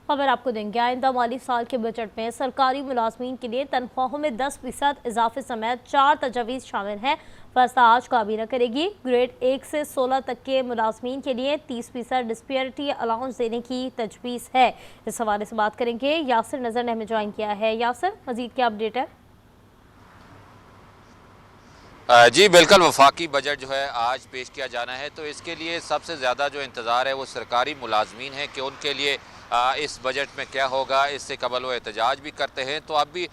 खबर आपको देंगे। आइंदा माली साल के बजट में सरकारी मुलाजमीन के लिए तनख्वाहों में 10% इजाफे समेत 4 तजवीज़ शामिल हैं। फैसला आज काबीना करेगी। ग्रेड 1 से 16 तक के मुलाजमीन के लिए 30% डिस्पेरिटी अलाउंस देने की तजवीज़ है। इस हवाले से बात करेंगे। यासिर नजर ने हमें ज्वाइन किया है। यासिर, मजीद क्या अपडेट है? जी बिल्कुल, वफाकी बजट जो है आज पेश किया जाना है, तो इसके लिए सबसे ज़्यादा जो इंतज़ार है वो सरकारी मुलाजमीन है कि उनके लिए इस बजट में क्या होगा। इससे कबल वो एहतजाज भी करते हैं, तो अब भी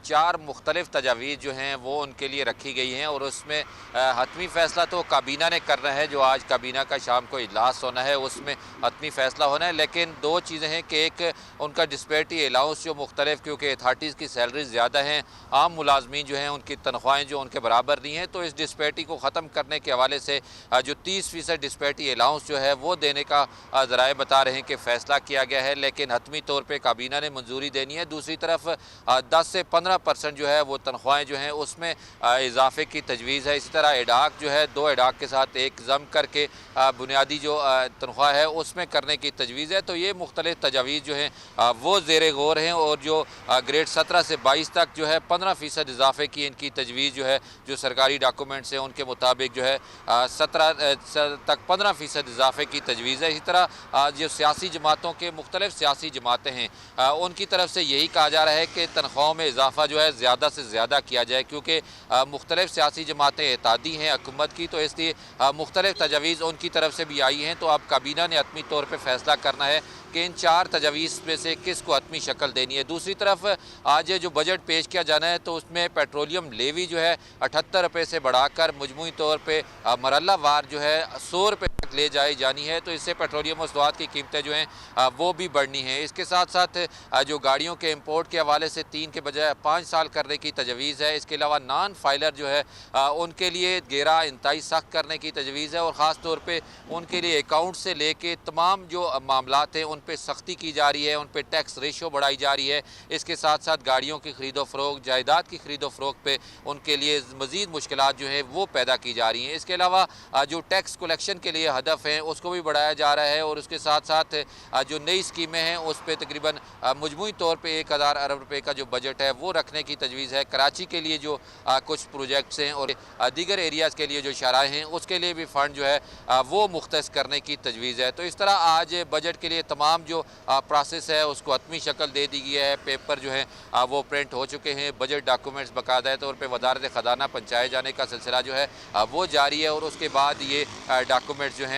4 मुख्तलिफ तजावीज़ जो हैं वो उनके लिए रखी गई हैं और उसमें हतमी फ़ैसला तो काबीना ने करना है। जो आज काबीना का शाम को इजलास होना है उसमें हतमी फ़ैसला होना है, लेकिन 2 चीज़ें हैं कि एक उनका डिस्पेरिटी अलाउंस जो मुख्तलिफ, क्योंकि अथॉरिटीज़ की सैलरी ज़्यादा हैं, आम मुलाजमीन जो हैं उनकी तनख्वाहें जो उनके बराबर नहीं हैं, तो इस डिस्पेरिटी को ख़त्म करने के हवाले से जो 30% डिस्पेरिटी अलाउंस जो है वो देने का ज़राए बता रहे हैं कि फ़ैसला किया गया है, लेकिन हतमी तौर पे काबीना ने मंजूरी देनी है। दूसरी तरफ 10 से 15% जो है वो तनख्वाहें जो हैं उसमें इजाफे की तजवीज़ है। इसी तरह एडाक जो है 2 एडाक के साथ एक जम करके बुनियादी जो तनख्वाह है उसमें करने की तजवीज़ है। तो ये मुख्तलिफ तजावीज़ जो हैं वो ज़ेर गौर हैं और जो ग्रेड 17 से 22 तक जो है 15% इजाफे की इनकी तजवीज़ जो है, जो सरकारी डॉक्यूमेंट्स हैं उनके मुताबिक जो है 17 तक 15% इजाफे की तजवीज़ है। इसी तरह जो सियासी जमातों के मुख्तलिफ सियासी जमातें हैं उनकी तरफ से यही कहा जा रहा है कि तनख्वाहों में इजाफा जो है ज़्यादा से ज़्यादा किया जाए, क्योंकि मुख्तलिफ सियासी जमातें एहतादी हैं हुकूमत की, तो इसलिए मुख्तलिफ तजावीज़ उनकी तरफ से भी आई हैं। तो अब काबीना ने हतमी तौर पर फैसला करना है कि इन 4 तजावीज़ में से किस को हतमी शक्ल देनी है। दूसरी तरफ आज जो बजट पेश किया जाना है तो उसमें पेट्रोलियम लेवी जो है 78 रुपये से बढ़ाकर मजमूई तौर पर मरल्ला वार जो है 100 रुपये तक ले जाई जानी है। तो इससे पेट्रोलियम मसनूआत की कीमतें जो हैं वो भी बढ़नी है। इसके साथ साथ जो गाड़ियों के इम्पोर्ट के हवाले से 3 के बजाय 5 साल करने की तजवीज़ है। इसके अलावा नॉन फाइलर जो है उनके लिए घेरा इंतहाई सख्त करने की तजवीज़ है और ख़ास तौर पर उनके लिए अकाउंट से लेके तमाम जो मामलात हैं उन पे सख्ती की जा रही है, उन पे टैक्स रेशो बढ़ाई जा रही है। इसके साथ साथ गाड़ियों की खरीदो फरोख्त, जायदाद की खरीदो फरोख्त पे उनके लिए मज़ीद मुश्किलात जो है वो पैदा की जा रही हैं। इसके अलावा जो टैक्स कलेक्शन के लिए हदफ हैं उसको भी बढ़ाया जा रहा है और उसके साथ साथ जो नई स्कीमें हैं उस पर तकरीबन मजमूई तौर पर 1000 अरब रुपये का जो बजट है वो रखने की तजवीज़ है। कराची के लिए जो कुछ प्रोजेक्ट्स हैं और दीगर एरियाज़ के लिए जो शराय हैं उसके लिए भी फ़ंड जो है वो मुख्तस करने की तजवीज़ है। तो इस तरह आज बजट के लिए तमाम जो प्रोसेस है उसको हतमी शक्ल दे दी गई है। पेपर जो है वो प्रिंट हो चुके हैं। बजट डॉक्यूमेंट्स बाकायदा तौर पर वजारत ख़जाना पहुँचाए जाने का सिलसिला जो है वो जारी है और उसके बाद ये डॉक्यूमेंट्स जो हैं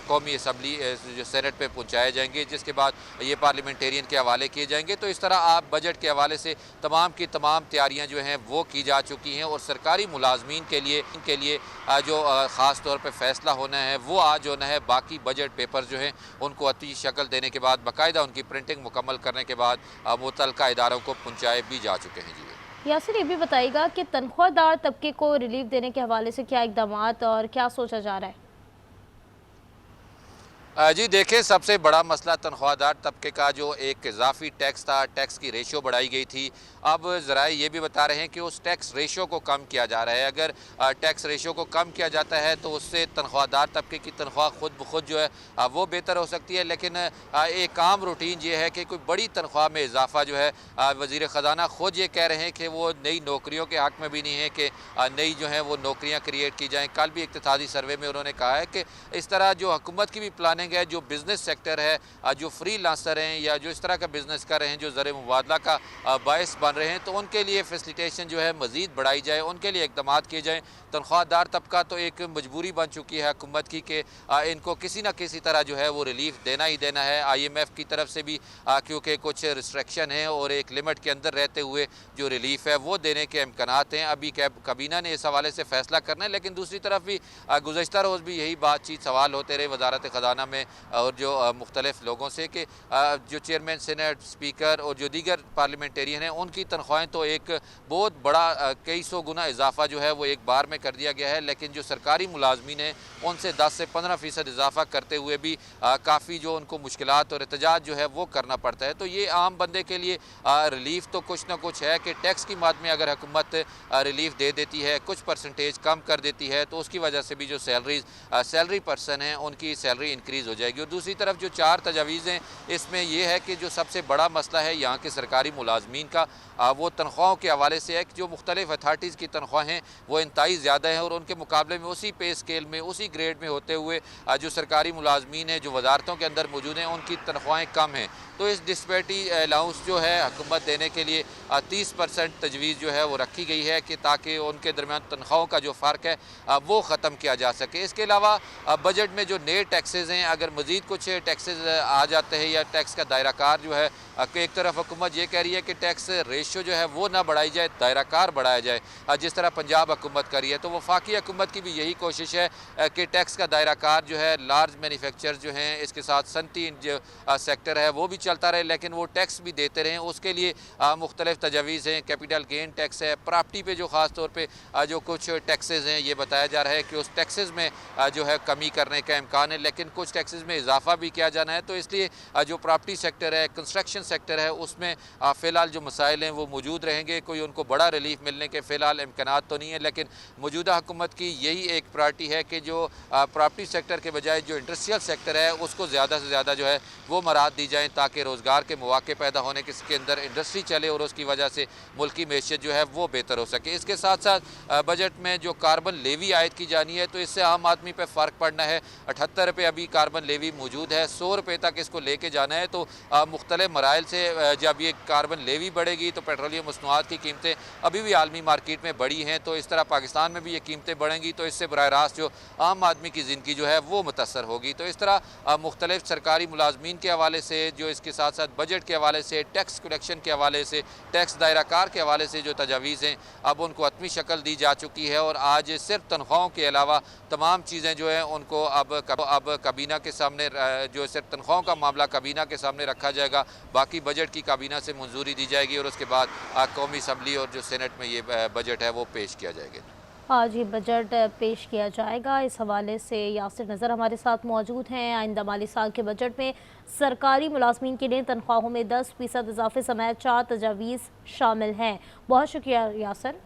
कौमी असम्बली जो सेनेट पे पहुँचाए जाएंगे, जिसके बाद ये पार्लियामेंटेरियन के हवाले किए जाएंगे। तो इस तरह आप बजट के हवाले से तमाम की तमाम तैयारियाँ जो हैं वो की जा चुकी हैं और सरकारी मुलाजमीन के लिए जो ख़ास तौर पर फैसला होना है वो आज होना है। बाकी बजट पेपर जो हैं उनको हतमी शक्ल देने के बाद बाकायदा उनकी प्रिंटिंग मुकम्मल करने के बाद मुतल्लिका इदारों को पहुँचाए भी जा चुके हैं। जी यासिर, ये भी बताइएगा कि तनख्वाहदार तबके को रिलीफ देने के हवाले से क्या इकदामात और क्या सोचा जा रहा है? जी देखिए, सबसे बड़ा मसला तनख्वाहदार तबके का जो एक इजाफी टैक्स था, टैक्स की रेशो बढ़ाई गई थी। अब ज़राए ये भी बता रहे हैं कि उस टैक्स रेशो को कम किया जा रहा है। अगर टैक्स रेशो को कम किया जाता है तो उससे तनख्वाहदार तबके की तनख्वाह खुद ब खुद जो है वो बेहतर हो सकती है। लेकिन एक आम रूटीन ये है कि कोई बड़ी तनख्वाह में इजाफा जो है वज़ीर ख़जाना ख़ुद ये कह रहे हैं कि वो नई नौकरियों के हक़ में भी नहीं है कि नई जो है वो नौकरियाँ क्रिएट की जाएँ। कल भी इक़्तिसादी सर्वे में उन्होंने कहा है कि इस तरह जो हुकूमत की भी प्लानिंग है, जो बिज़नेस सेक्टर है, जो फ्री लांसर हैं या जो इस तरह का बिज़नेस कर रहे हैं, जो ज़र मुबादला का बायस बन रहे हैं, तो उनके लिए फैसिलिटेशन जो है मज़ीद बढ़ाई जाए, उनके लिए इक़दाम किए जाएँ। तनख्वाहदार तबका तो एक मजबूरी बन चुकी है हुकूमत की कि इनको किसी न किसी तरह जो है वो रिलीफ देना ही देना है। IMF की तरफ से भी क्योंकि कुछ रिस्ट्रिक्शन है और एक लिमिट के अंदर रहते हुए जो रिलीफ है वो देने के इम्कानात हैं। अभी काबीना ने इस हवाले से फ़ैसला करना है, लेकिन दूसरी तरफ भी गुज़श्ता रोज़ भी यही बातचीत सवाल होते रहे वजारत ख़जाना में और जो मुख्तलिफ लोगों से कि जो चेयरमैन सेनेट, स्पीकर और जो दीगर पार्लियामेंटेरियन हैं उनकी तनख्वाहें तो एक बहुत बड़ा कई सौ गुना इजाफा जो है वो एक बार में कर दिया गया है, लेकिन जो सरकारी मुलाजमीन हैं उनसे 10 से 15% इजाफा करते हुए भी काफ़ी जो उनको मुश्किलात और एहतजाज जो है वो करना पड़ता है। तो ये आम बंदे के लिए रिलीफ तो कुछ ना कुछ है कि टैक्स की माद में अगर हुकूमत रिलीफ दे देती है, कुछ परसेंटेज कम कर देती है, तो उसकी वजह से भी जो सैलरी पर्सन हैं उनकी सैलरी इंक्रीज़ तजवीज़ हो जाएगी। और दूसरी तरफ जो 4 तजावीज़ हैं, इसमें यह है कि जो सबसे बड़ा मसला है यहाँ के सरकारी मुलाजमीन का, वो तनख्वाहों के हवाले से है कि जो मुख्तलिफ अथॉरिटीज़ की तनख्वाहें हैं वो इंतहाई ज़्यादा हैं और उनके मुकाबले में उसी पे स्केल में, उसी ग्रेड में होते हुए जो सरकारी मुलाजमीन हैं जो वजारतों के अंदर मौजूद हैं उनकी तनख्वाहें कम हैं। तो इस डिस्पैरिटी अलाउंस जो है हुकूमत देने के लिए 30% तजवीज़ जो है वो रखी गई है कि ताकि उनके दरमियान तनख्वाहों का जो फ़र्क है वो ख़त्म किया जा सके। इसके अलावा बजट में जो नए टैक्सेज़ हैं, अगर मज़ीद कुछ टैक्सेज़ आ जाते हैं या टैक्स का दायरा कार जो है, एक तरफ हुकूमत ये कह रही है कि टैक्स रेशो जो है वो ना बढ़ाई जाए, दायरा कार बढ़ाया जाए जिस तरह पंजाब हुकूमत कर रही है। तो वफाकी हुकूमत की भी यही कोशिश है कि टैक्स का दायरा कार जो है लार्ज मैन्युफैक्चर जो हैं, इसके साथ सनती जो सेक्टर है वो भी चलता रहे, लेकिन वो टैक्स भी देते रहें। उसके लिए मुख्तलिफ तजावीज़ हैं, कैपिटल गेन टैक्स है, प्रॉपर्टी पे जो ख़ास तौर पे जो कुछ टैक्सेज़ हैं, ये बताया जा रहा है कि उस टैक्सेज़ में जो है कमी करने का इम्कान है, लेकिन कुछ टैक्सेज़ में इजाफा भी किया जाना है। तो इसलिए जो प्रॉपर्टी सेक्टर है, कंस्ट्रक्शन सेक्टर है, उसमें फ़िलहाल जो मसाइल हैं वो मौजूद रहेंगे। कोई उनको बड़ा रिलीफ मिलने के फ़िलहाल इम्कानात तो नहीं है, लेकिन मौजूदा हुकूमत की यही एक प्रायोरिटी है कि जो प्रॉपर्टी सेक्टर के बजाय जो इंडस्ट्रियल सेक्टर है उसको ज़्यादा से ज़्यादा जो है वो मराद दी जाए ताकि रोज़गार के मौके पैदा होने के अंदर इंडस्ट्री चले और उसकी वजह से मुल्क की मैशियत जो है वो बेहतर हो सके। इसके साथ साथ बजट में जो कार्बन लेवी आयद की जानी है, तो इससे आम आदमी पर फ़र्क पड़ना है। 78 रुपये अभी कार्बन लेवी मौजूद है, 100 रुपये तक इसको लेके जाना है। तो मुख्तलिफ मराइल से जब ये कार्बन लेवी बढ़ेगी तो पेट्रोलियम मसनूआत की कीमतें अभी भी आलमी मार्केट में बढ़ी हैं, तो इस तरह पाकिस्तान में भी ये कीमतें बढ़ेंगी, तो इससे बराह रास्त जो आम आदमी की ज़िंदगी जो है वो मुतासर होगी। तो इस तरह मुख्तलिफ सरकारी मुलाजमीन के हवाले से, जो इसके साथ साथ बजट के हवाले से, टैक्स कलेक्शन के हवाले से, टैक्स दायरा कार के हवाले से जो तजावीज़ हैं अब उनको हतमी शक्ल दी जा चुकी है। और आज सिर्फ तनख्वाहों के अलावा तमाम चीज़ें जो हैं उनको अब काबीना के सामने, जो सिर्फ तनख्वाहों का मामला काबीना के सामने रखा जाएगा, बाकी बजट की काबीना से मंजूरी दी जाएगी और उसके बाद कौमी असम्बली और जो सेनेट में ये बजट है वो पेश किया जाएगा। आज ये बजट पेश किया जाएगा। इस हवाले से यासिर नज़र हमारे साथ मौजूद हैं। आइंदा माली साल के बजट में सरकारी मुलाजमीन के लिए तनख्वाहों में 10% इजाफे समेत 4 तजावीज़ शामिल हैं। बहुत शुक्रिया यासिर।